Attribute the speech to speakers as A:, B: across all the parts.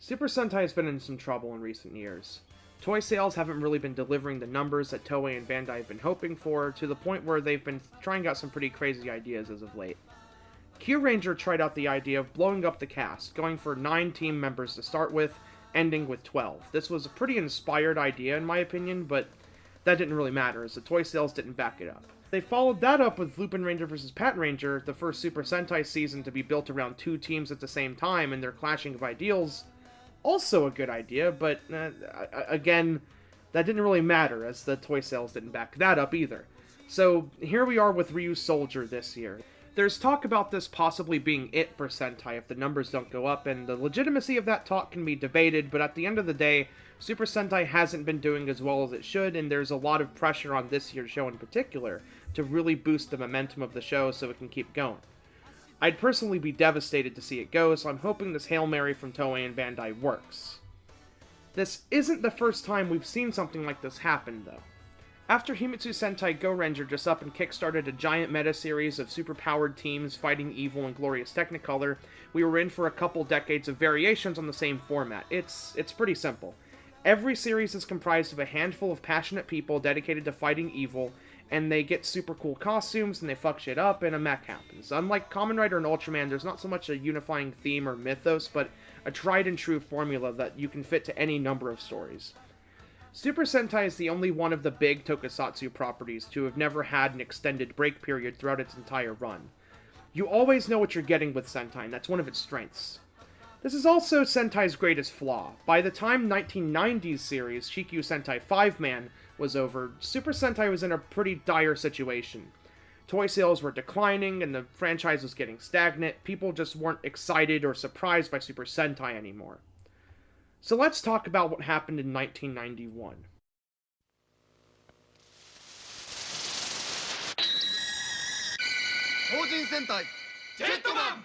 A: Super Sentai has been in some trouble in recent years. Toy sales haven't really been delivering the numbers that Toei and Bandai have been hoping for, to the point where they've been trying out some pretty crazy ideas as of late. Kyuranger tried out the idea of blowing up the cast, going for 9 team members to start with, ending with 12. This was a pretty inspired idea in my opinion, but that didn't really matter, as the toy sales didn't back it up. They followed that up with Lupin Ranger vs. Pat Ranger, the first Super Sentai season to be built around 2 teams at the same time and their clashing of ideals. Also a good idea, but again, that didn't really matter, as the toy sales didn't back that up either. So here we are with Ryusoulger this year. There's talk about this possibly being it for Sentai if the numbers don't go up, and the legitimacy of that talk can be debated, but at the end of the day, Super Sentai hasn't been doing as well as it should, and there's a lot of pressure on this year's show in particular to really boost the momentum of the show so it can keep going. I'd personally be devastated to see it go, so I'm hoping this Hail Mary from Toei and Bandai works. This isn't the first time we've seen something like this happen, though. After Himitsu Sentai Go Ranger just up and kickstarted a giant meta-series of super-powered teams fighting evil in glorious Technicolor, we were in for a couple decades of variations on the same format. It's pretty simple. Every series is comprised of a handful of passionate people dedicated to fighting evil, and they get super cool costumes, and they fuck shit up, and a mech happens. Unlike Kamen Rider and Ultraman, there's not so much a unifying theme or mythos, but a tried-and-true formula that you can fit to any number of stories. Super Sentai is the only one of the big tokusatsu properties to have never had an extended break period throughout its entire run. You always know what you're getting with Sentai, and that's one of its strengths. This is also Sentai's greatest flaw. By the time 1990s series Shikyu Sentai 5-Man was over, Super Sentai was in a pretty dire situation. Toy sales were declining, and the franchise was getting stagnant. People just weren't excited or surprised by Super Sentai anymore. So let's talk about what happened in 1991.
B: Chojin Sentai Jetman!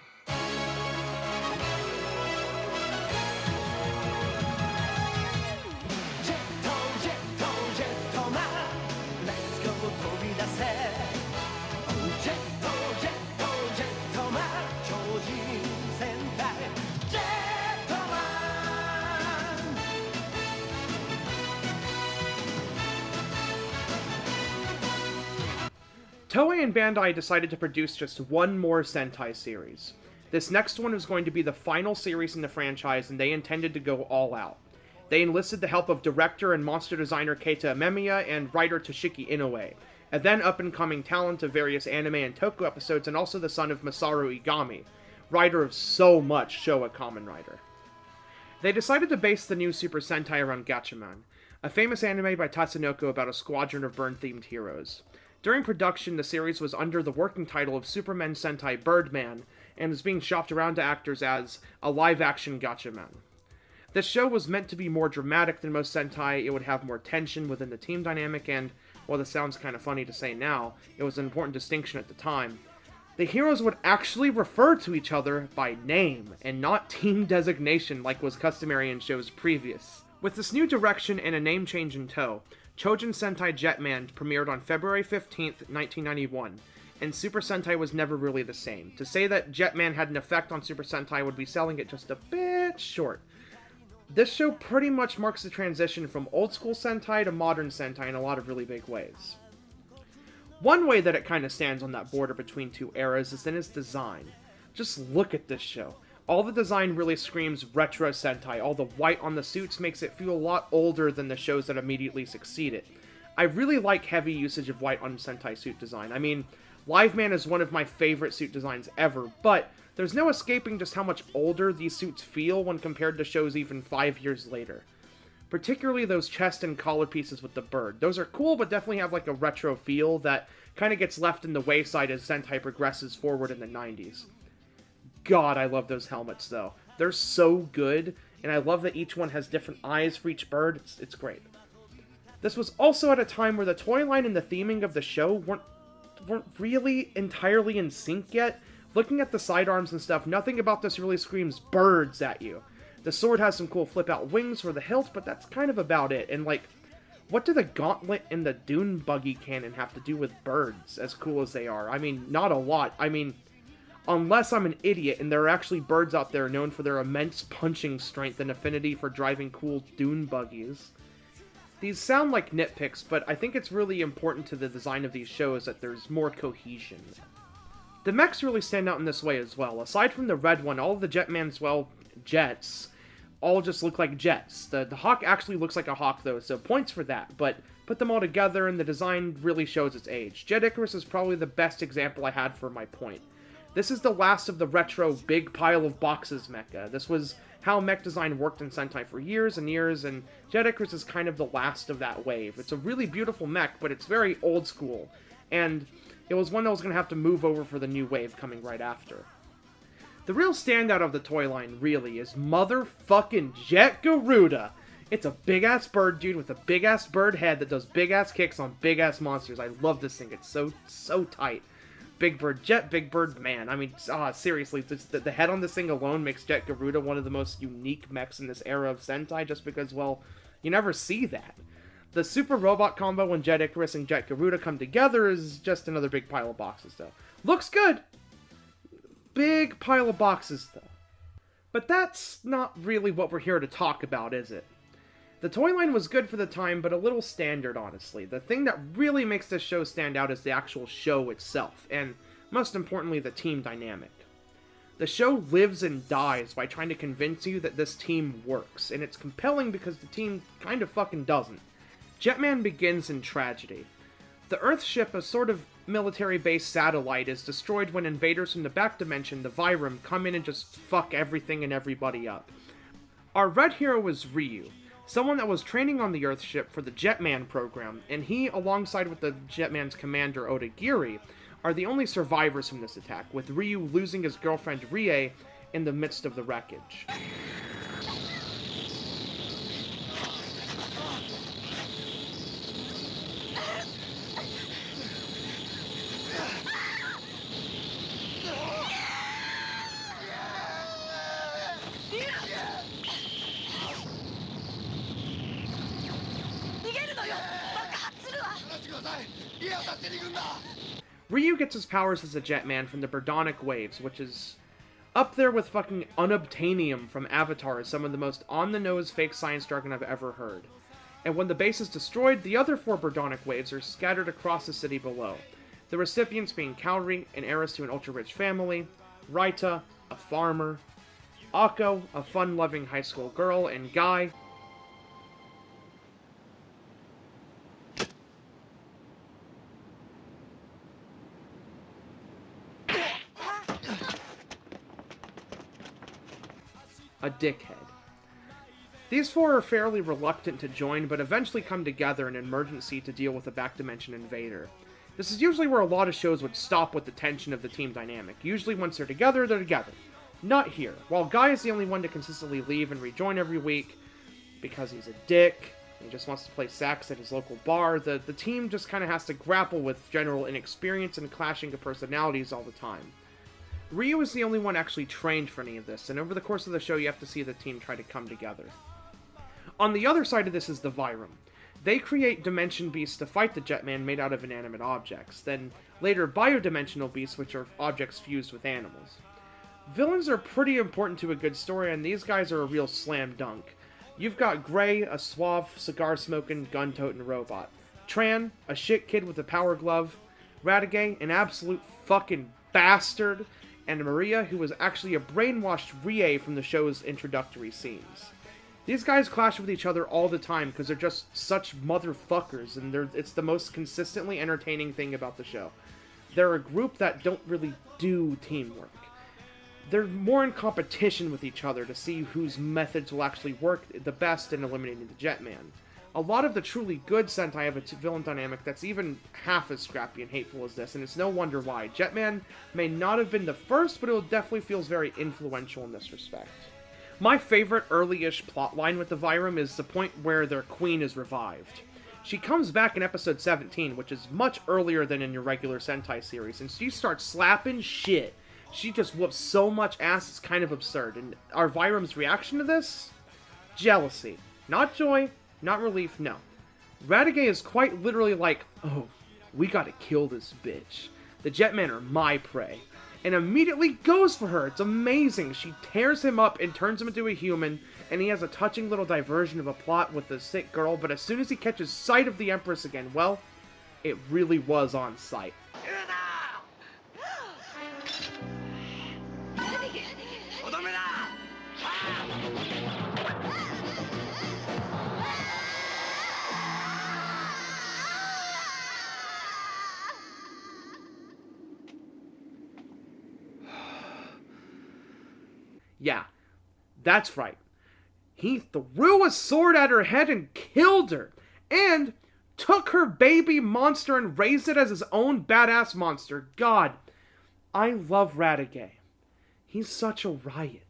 A: Toei and Bandai decided to produce just one more Sentai series. This next one was going to be the final series in the franchise, and they intended to go all out. They enlisted the help of director and monster designer Keita Amemiya and writer Toshiki Inoue, a then up-and-coming talent of various anime and toku episodes, and also the son of Masaru Igami, writer of so much Showa Kamen Rider. They decided to base the new Super Sentai around Gatchaman, a famous anime by Tatsunoko about a squadron of burn-themed heroes. During production, the series was under the working title of Superman Sentai Birdman, and was being shopped around to actors as a live-action Gatchaman. This show was meant to be more dramatic than most Sentai. It would have more tension within the team dynamic, and, while this sounds kind of funny to say now, it was an important distinction at the time. The heroes would actually refer to each other by name, and not team designation like was customary in shows previous. With this new direction and a name change in tow, Chojin Sentai Jetman premiered on February 15th, 1991, and Super Sentai was never really the same. To say that Jetman had an effect on Super Sentai would be selling it just a bit short. This show pretty much marks the transition from old-school Sentai to modern Sentai in a lot of really big ways. One way that it kind of stands on that border between two eras is in its design. Just look at this show. All the design really screams retro Sentai. All the white on the suits makes it feel a lot older than the shows that immediately succeed it. I really like heavy usage of white on Sentai suit design. I mean, Live Man is one of my favorite suit designs ever, but there's no escaping just how much older these suits feel when compared to shows even 5 years later. Particularly those chest and collar pieces with the bird. Those are cool, but definitely have like a retro feel that kind of gets left in the wayside as Sentai progresses forward in the 90s. God, I love those helmets, though. They're so good, and I love that each one has different eyes for each bird. It's great. This was also at a time where the toy line and the theming of the show weren't really entirely in sync yet. Looking at the sidearms and stuff, nothing about this really screams birds at you. The sword has some cool flip-out wings for the hilt, but that's kind of about it. And, like, what do the gauntlet and the dune buggy cannon have to do with birds, as cool as they are? I mean, not a lot. I mean, Unless I'm an idiot and there are actually birds out there known for their immense punching strength and affinity for driving cool dune buggies. These sound like nitpicks, but I think it's really important to the design of these shows that there's more cohesion. The mechs really stand out in this way as well. Aside from the red one, all of the Jetman's, well, jets, all just look like jets. The Hawk actually looks like a hawk though, so points for that, but put them all together and the design really shows its age. Jet Icarus is probably the best example I had for my point. This is the last of the retro big pile of boxes mecha. This was how mech design worked in Sentai for years and years, and Jet Icarus is kind of the last of that wave. It's a really beautiful mech, but it's very old school, and it was one that was going to have to move over for the new wave coming right after. The real standout of the toy line, really, is motherfucking Jet Garuda. It's a big-ass bird dude with a big-ass bird head that does big-ass kicks on big-ass monsters. I love this thing. It's so tight. Big Bird Jet, Big Bird Man. I mean, seriously, the head on this thing alone makes Jet Garuda one of the most unique mechs in this era of Sentai, just because, well, you never see that. The super robot combo when Jet Icarus and Jet Garuda come together is just another big pile of boxes, though. Looks good! Big pile of boxes, though. But that's not really what we're here to talk about, is it? The toy line was good for the time, but a little standard, honestly. The thing that really makes this show stand out is the actual show itself, and most importantly, the team dynamic. The show lives and dies by trying to convince you that this team works, and it's compelling because the team kind of fucking doesn't. Jetman begins in tragedy. The Earth ship, a sort of military-based satellite, is destroyed when invaders from the back dimension, the Vyram, come in and just fuck everything and everybody up. Our red hero is Ryu, someone that was training on the Earth ship for the Jetman program, and he, alongside with the Jetman's commander Odagiri, are the only survivors from this attack, with Ryu losing his girlfriend Rie in the midst of the wreckage. Ryu gets his powers as a Jetman from the Birdonic Waves, which is up there with fucking unobtainium from Avatar as some of the most on-the-nose fake science jargon I've ever heard. And when the base is destroyed, the other 4 Birdonic Waves are scattered across the city below. The recipients being Kaori, an heiress to an ultra-rich family, Raita, a farmer, Akko, a fun-loving high school girl, and Guy, a dickhead. These 4 are fairly reluctant to join, but eventually come together in an emergency to deal with a back-dimension invader. This is usually where a lot of shows would stop with the tension of the team dynamic. Usually once they're together, they're together. Not here. While Guy is the only one to consistently leave and rejoin every week, because he's a dick, and he just wants to play sax at his local bar, the team just kind of has to grapple with general inexperience and clashing of personalities all the time. Ryu is the only one actually trained for any of this, and over the course of the show you have to see the team try to come together. On the other side of this is the Vyram. They create dimension beasts to fight the Jetman made out of inanimate objects, then later biodimensional beasts which are objects fused with animals. Villains are pretty important to a good story, and these guys are a real slam dunk. You've got Gray, a suave, cigar-smoking, gun-toting robot. Tran, a shit kid with a power glove. Radiguet, an absolute fucking bastard. And Maria, who was actually a brainwashed Rie from the show's introductory scenes. These guys clash with each other all the time because they're just such motherfuckers, and it's the most consistently entertaining thing about the show. They're a group that don't really do teamwork. They're more in competition with each other to see whose methods will actually work the best in eliminating the Jetman. A lot of the truly good Sentai have a villain dynamic that's even half as scrappy and hateful as this, and it's no wonder why. Jetman may not have been the first, but it definitely feels very influential in this respect. My favorite early-ish plotline with the Vyram is the point where their queen is revived. She comes back in episode 17, which is much earlier than in your regular Sentai series, and she starts slapping shit. She just whoops so much ass, it's kind of absurd. And our Vyram's reaction to this? Jealousy. Not joy, not relief, no. Radiguet is quite literally like, oh, we gotta kill this bitch. The Jetmen are my prey. and immediately goes for her. It's amazing. She tears him up and turns him into a human, and he has a touching little diversion of a plot with the sick girl, but as soon as he catches sight of the Empress again, well, it really was on sight. Yeah, that's right. He threw a sword at her head and killed her, and took her baby monster and raised it as his own badass monster. God, I love Radiguet. He's such a riot.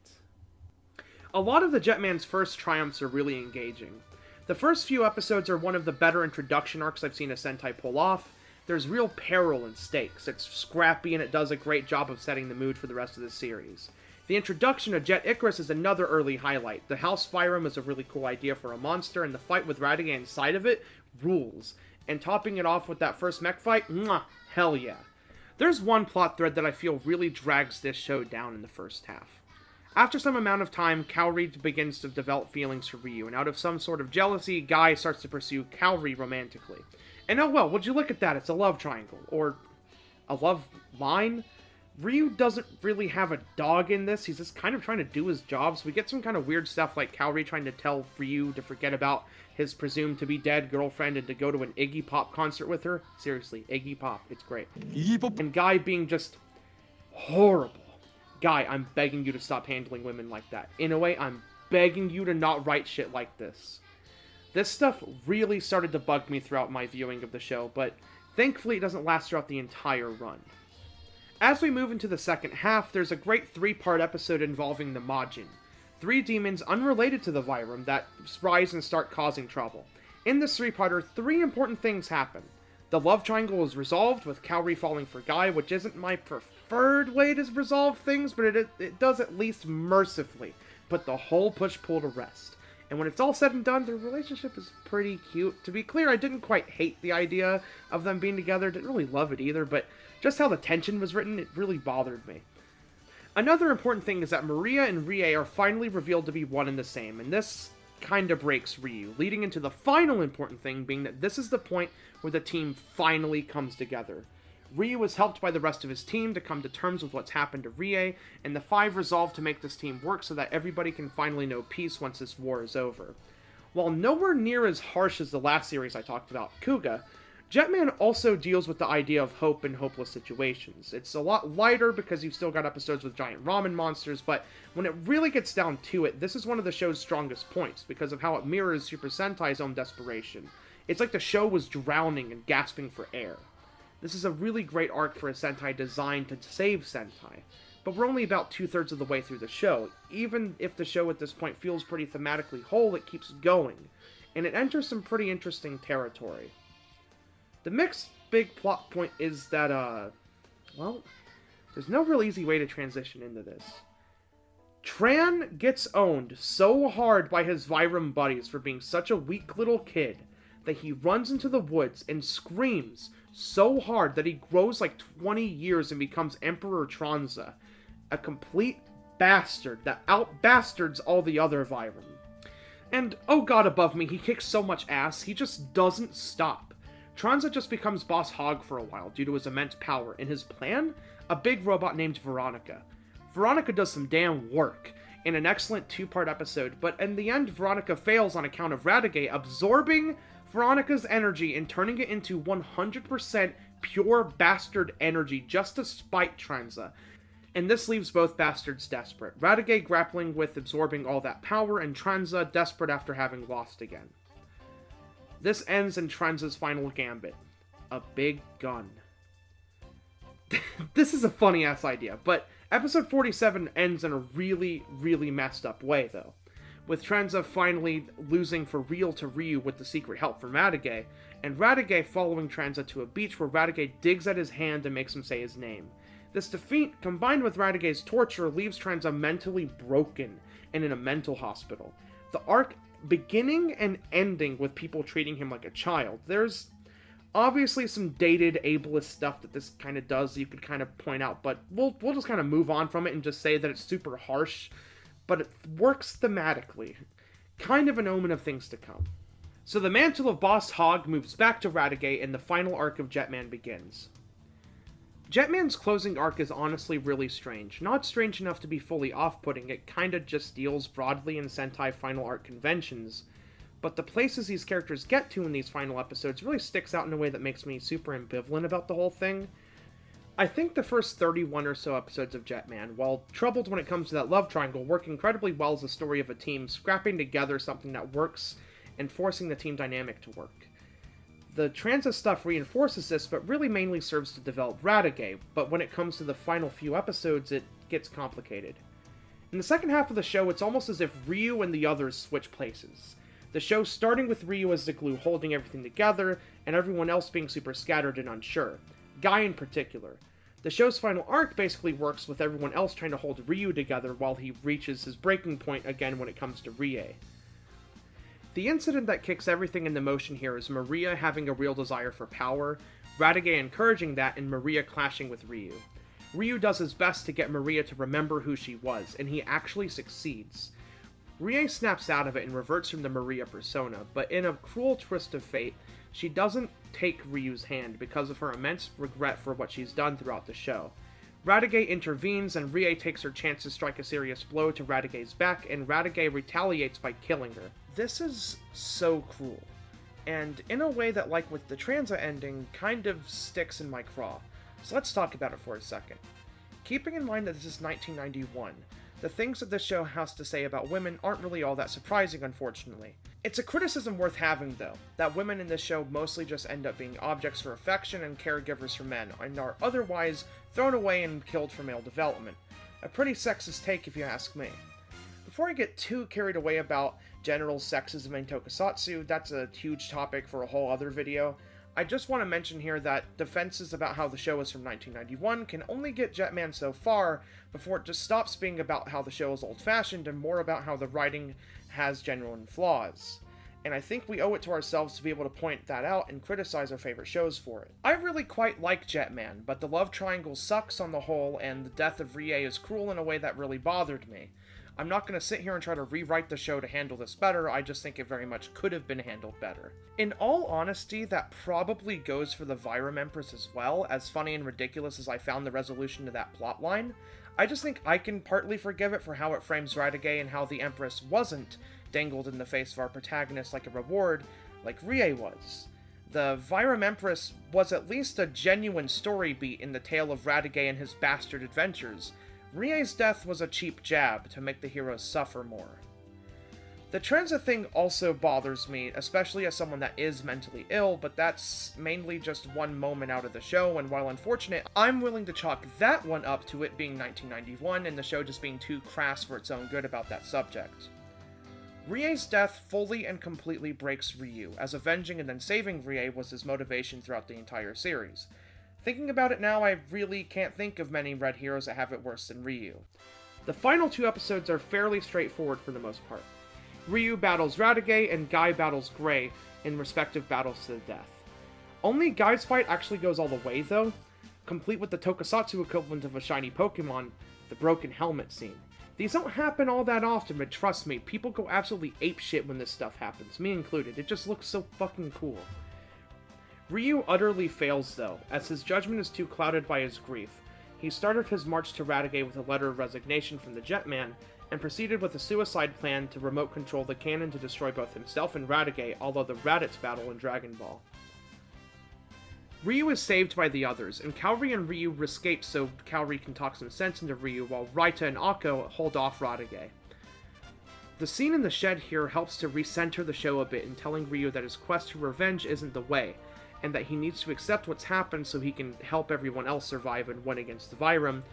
A: A lot of the Jetman's first triumphs are really engaging. The first few episodes are one of the better introduction arcs I've seen a Sentai pull off. There's real peril and stakes. It's scrappy and it does a great job of setting the mood for the rest of the series. The introduction of Jet Icarus is another early highlight. The House Spyrum is a really cool idea for a monster, and the fight with Radiguet inside of it rules. And topping it off with that first mech fight, mwah, hell yeah. There's one plot thread that I feel really drags this show down in the first half. After some amount of time, Kaori begins to develop feelings for Ryu, and out of some sort of jealousy, Guy starts to pursue Kaori romantically. And oh well, would you look at that, it's a love triangle, or a love line? Ryu doesn't really have a dog in this, he's just kind of trying to do his job, so we get some kind of weird stuff like Kaori trying to tell Ryu to forget about his presumed-to-be-dead girlfriend and to go to an Iggy Pop concert with her. Seriously, Iggy Pop, it's great. And Guy being just horrible. Guy, I'm begging you to stop handling women like that. In a way, I'm begging you to not write shit like this. This stuff really started to bug me throughout my viewing of the show, but thankfully it doesn't last throughout the entire run. As we move into the second half, there's a great 3-part episode involving the Majin, 3 demons unrelated to the Vyram that rise and start causing trouble. In this 3-parter, 3 important things happen. The love triangle is resolved, with Kaori falling for Guy, which isn't my preferred way to resolve things, but it does at least mercifully put the whole push-pull to rest. And when it's all said and done, their relationship is pretty cute. To be clear, I didn't quite hate the idea of them being together, didn't really love it either, but just how the tension was written, it really bothered me. Another important thing is that Maria and Rie are finally revealed to be one and the same, and this kinda breaks Ryu, leading into the final important thing being that this is the point where the team finally comes together. Ryu is helped by the rest of his team to come to terms with what's happened to Rie, and the 5 resolve to make this team work so that everybody can finally know peace once this war is over. While nowhere near as harsh as the last series I talked about, Kuuga, Jetman also deals with the idea of hope in hopeless situations. It's a lot lighter because you've still got episodes with giant ramen monsters, but when it really gets down to it, this is one of the show's strongest points because of how it mirrors Super Sentai's own desperation. It's like the show was drowning and gasping for air. This is a really great arc for a Sentai designed to save Sentai, but we're only about 2/3 of the way through the show. Even if the show at this point feels pretty thematically whole, it keeps going, and it enters some pretty interesting territory. The next big plot point is that, well, there's no real easy way to transition into this. Tran gets owned so hard by his Vyram buddies for being such a weak little kid that he runs into the woods and screams so hard that he grows like 20 years and becomes Emperor Tranza, a complete bastard that out-bastards all the other Vyram. And, oh god above me, he kicks so much ass, he just doesn't stop. Tranza just becomes Boss Hog for a while due to his immense power, and his plan? A big robot named Veronica. Veronica does some damn work in an excellent 2-part episode, but in the end Veronica fails on account of Radiguet absorbing Veronica's energy and turning it into 100% pure bastard energy just to spite Tranza. And this leaves both bastards desperate. Radiguet grappling with absorbing all that power, and Tranza desperate after having lost again. This ends in Tranza's final gambit. A big gun. This is a funny-ass idea, but episode 47 ends in a really, really messed up way, though. With Tranza finally losing for real to Ryu with the secret help from Radiguet, and Radiguet following Tranza to a beach where Radiguet digs at his hand and makes him say his name. This defeat, combined with Radiguet's torture, leaves Tranza mentally broken and in a mental hospital. The arc beginning and ending with people treating him like a child. There's Obviously some dated ableist stuff that this kind of does you could kind of point out, but we'll just kind of move on from it and just say that it's super harsh, but it works thematically. Kind of an omen of things to come. So the mantle of Boss Hogg moves back to Radiguet and the final arc of Jetman begins. Jetman's closing arc is honestly really strange. Not strange enough to be fully off-putting, it kinda just deals broadly in Sentai final arc conventions, but the places these characters get to in these final episodes really sticks out in a way that makes me super ambivalent about the whole thing. I think the first 31 or so episodes of Jetman, while troubled when it comes to that love triangle, work incredibly well as a story of a team scrapping together something that works and forcing the team dynamic to work. The transit stuff reinforces this, but really mainly serves to develop Radiguet, but when it comes to the final few episodes, it gets complicated. In the second half of the show, it's almost as if Ryu and the others switch places. The show starting with Ryu as the glue holding everything together, and everyone else being super scattered and unsure. Guy in particular. The show's final arc basically works with everyone else trying to hold Ryu together while he reaches his breaking point again when it comes to Rie. The incident that kicks everything into motion here is Maria having a real desire for power, Radiguet encouraging that, and Maria clashing with Ryu. Ryu does his best to get Maria to remember who she was, and he actually succeeds. Rie snaps out of it and reverts from the Maria persona, but in a cruel twist of fate, she doesn't take Ryu's hand because of her immense regret for what she's done throughout the show. Radiguet intervenes, and Rie takes her chance to strike a serious blow to Radiguet's back, and Radiguet retaliates by killing her. This is so cruel, and in a way that, like with the Transa ending, kind of sticks in my craw. So let's talk about it for a second. Keeping in mind that this is 1991, the things that this show has to say about women aren't really all that surprising, unfortunately. It's a criticism worth having, though, that women in this show mostly just end up being objects for affection and caregivers for men, and are otherwise thrown away and killed for male development. A pretty sexist take, if you ask me. Before I get too carried away about general sexism in tokusatsu, that's a huge topic for a whole other video, I just want to mention here that defenses about how the show is from 1991 can only get Jetman so far before it just stops being about how the show is old-fashioned and more about how the writing has genuine flaws. And I think we owe it to ourselves to be able to point that out and criticize our favorite shows for it. I really quite like Jetman, but the love triangle sucks on the whole, and the death of Rie is cruel in a way that really bothered me. I'm not going to sit here and try to rewrite the show to handle this better, I just think it very much could have been handled better. In all honesty, that probably goes for the Vyram Empress as well, as funny and ridiculous as I found the resolution to that plotline. I just think I can partly forgive it for how it frames Radiguet and how the Empress wasn't dangled in the face of our protagonist like a reward, like Rie was. The Vyram Empress was at least a genuine story beat in the tale of Radiguet and his bastard adventures. Rie's death was a cheap jab to make the heroes suffer more. The Transa thing also bothers me, especially as someone that is mentally ill, but that's mainly just one moment out of the show, and while unfortunate, I'm willing to chalk that one up to it being 1991 and the show just being too crass for its own good about that subject. Rie's death fully and completely breaks Ryu, as avenging and then saving Rie was his motivation throughout the entire series. Thinking about it now, I really can't think of many Red heroes that have it worse than Ryu. The final two episodes are fairly straightforward for the most part. Ryu battles Radiguet and Guy battles Gray in respective battles to the death. Only Guy's fight actually goes all the way though, complete with the tokusatsu equivalent of a shiny Pokemon, the broken helmet scene. These don't happen all that often, but trust me, people go absolutely apeshit when this stuff happens, me included. It just looks so fucking cool. Ryu utterly fails though, as his judgment is too clouded by his grief. He started his march to Radiguet with a letter of resignation from the Jetman, and proceeded with a suicide plan to remote control the cannon to destroy both himself and Radiguet, although the Raditz battle in Dragon Ball. Ryu is saved by the others, and Kaori and Ryu escape so Kaori can talk some sense into Ryu, while Raita and Akko hold off Radiguet. The scene in the shed here helps to recenter the show a bit in telling Ryu that his quest for revenge isn't the way, and that he needs to accept what's happened so he can help everyone else survive and win against the Vyram.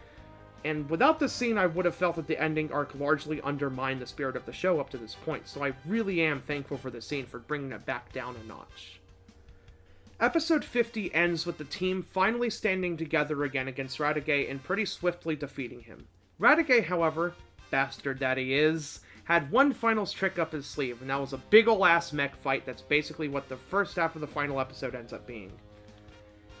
A: And without this scene, I would have felt that the ending arc largely undermined the spirit of the show up to this point, so I really am thankful for this scene for bringing it back down a notch. Episode 50 ends with the team finally standing together again against Radiguet and pretty swiftly defeating him. Radiguet, however, bastard that he is, had one final trick up his sleeve, and that was a big ol' ass mech fight that's basically what the first half of the final episode ends up being.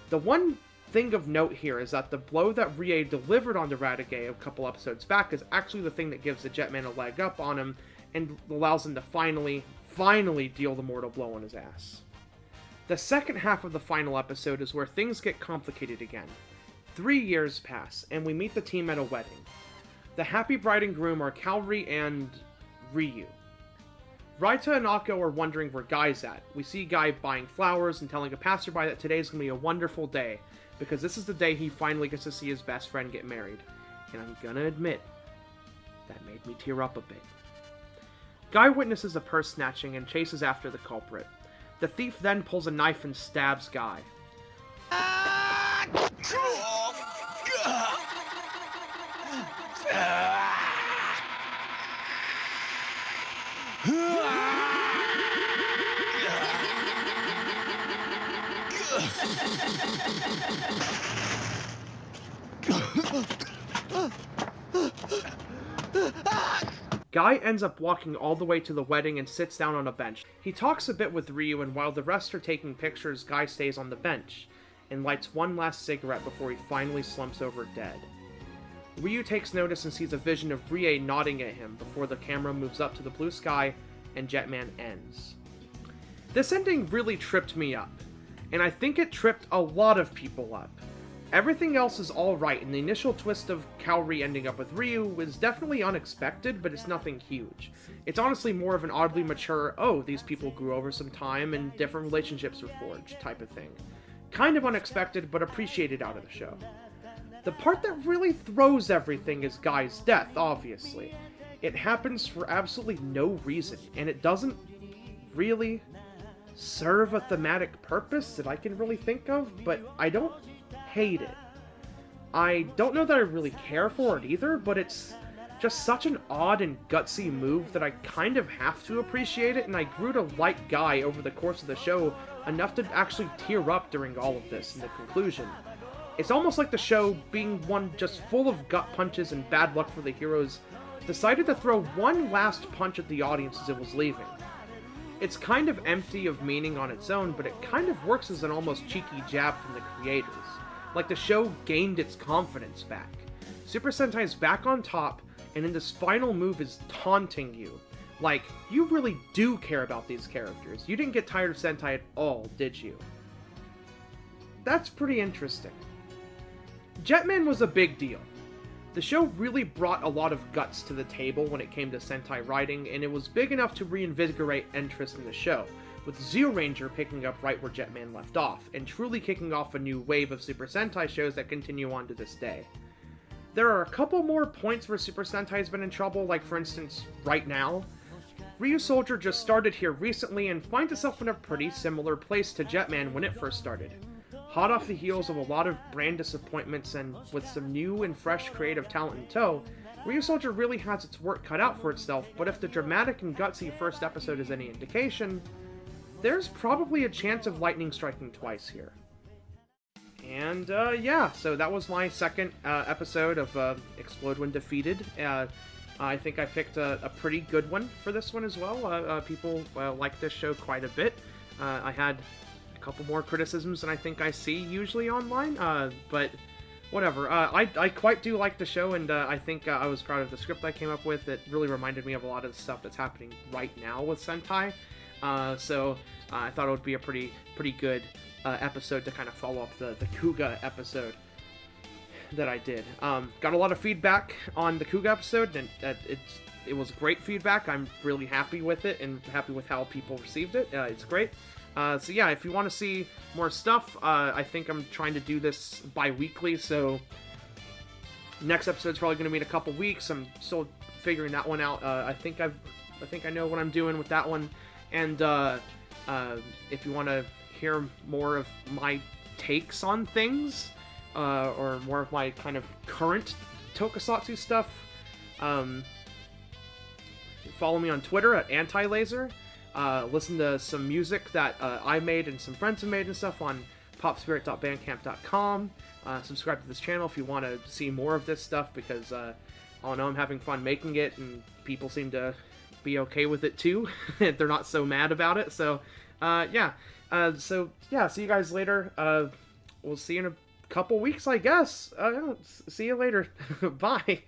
A: The one thing of note here is that the blow that Rie delivered on Radiguet a couple episodes back is actually the thing that gives the Jetman a leg up on him and allows him to finally deal the mortal blow on his ass. The second half of the final episode is where things get complicated again. 3 years pass, and we meet the team at a wedding. The happy bride and groom are Kaori and Ryu. Raita and Akko are wondering where Guy's at. We see Guy buying flowers and telling a passerby that today's gonna be a wonderful day, because this is the day he finally gets to see his best friend get married. And I'm gonna admit, that made me tear up a bit. Guy witnesses a purse snatching and chases after the culprit. The thief then pulls a knife and stabs Guy. Guy ends up walking all the way to the wedding and sits down on a bench. He talks a bit with Ryu, and while the rest are taking pictures, Guy stays on the bench and lights one last cigarette before he finally slumps over dead. Ryu takes notice and sees a vision of Rie nodding at him before the camera moves up to the blue sky and Jetman ends. This ending really tripped me up, and I think it tripped a lot of people up. Everything else is alright, and the initial twist of Kaori ending up with Ryu was definitely unexpected, but it's nothing huge. It's honestly more of an oddly mature, oh, these people grew over some time and different relationships were forged type of thing. Kind of unexpected, but appreciated out of the show. The part that really throws everything is Guy's death, obviously. It happens for absolutely no reason, and it doesn't really serve a thematic purpose that I can really think of, but I don't hate it. I don't know that I really care for it either, but it's just such an odd and gutsy move that I kind of have to appreciate it, and I grew to like Guy over the course of the show enough to actually tear up during all of this in the conclusion. It's almost like the show, being one just full of gut punches and bad luck for the heroes, decided to throw one last punch at the audience as it was leaving. It's kind of empty of meaning on its own, but it kind of works as an almost cheeky jab from the creators. Like the show gained its confidence back. Super Sentai's back on top, and in this final move is taunting you. Like, you really do care about these characters. You didn't get tired of Sentai at all, did you? That's pretty interesting. Jetman was a big deal. The show really brought a lot of guts to the table when it came to Sentai writing, and it was big enough to reinvigorate interest in the show, with Zyuranger picking up right where Jetman left off, and truly kicking off a new wave of Super Sentai shows that continue on to this day. There are a couple more points where Super Sentai's been in trouble, like for instance, right now. Ryusoulger just started here recently and finds itself in a pretty similar place to Jetman when it first started. Hot off the heels of a lot of brand disappointments and with some new and fresh creative talent in tow, Ryusoulger really has its work cut out for itself, but if the dramatic and gutsy first episode is any indication, there's probably a chance of lightning striking twice here. And, yeah, so that was my second episode of Explode When Defeated. I think I picked a pretty good one for this one as well. People like this show quite a bit. I had a couple more criticisms than I think I see usually online, but whatever. I quite do like the show, and I think I was proud of the script I came up with. It really reminded me of a lot of the stuff that's happening right now with Sentai. So I thought it would be a pretty good episode to kind of follow up the Kuuga episode that I did. Got a lot of feedback on the Kuuga episode, and it was great feedback. I'm really happy with it and happy with how people received it. It's great. So yeah, if you want to see more stuff, I think I'm trying to do this bi-weekly, so next episode's probably going to be in a couple weeks. I'm still figuring that one out. I think I know what I'm doing with that one, and if you want to hear more of my takes on things, or more of my kind of current tokusatsu stuff, follow me on Twitter at AntiLaser. Listen to some music that I made and some friends have made and stuff on popspirit.bandcamp.com. Subscribe to this channel if you want to see more of this stuff, because I don't know, I'm having fun making it, and people seem to be okay with it too. They're not so mad about it, so yeah. See you guys later. we'll see you in a couple weeks, I guess. See you later. Bye.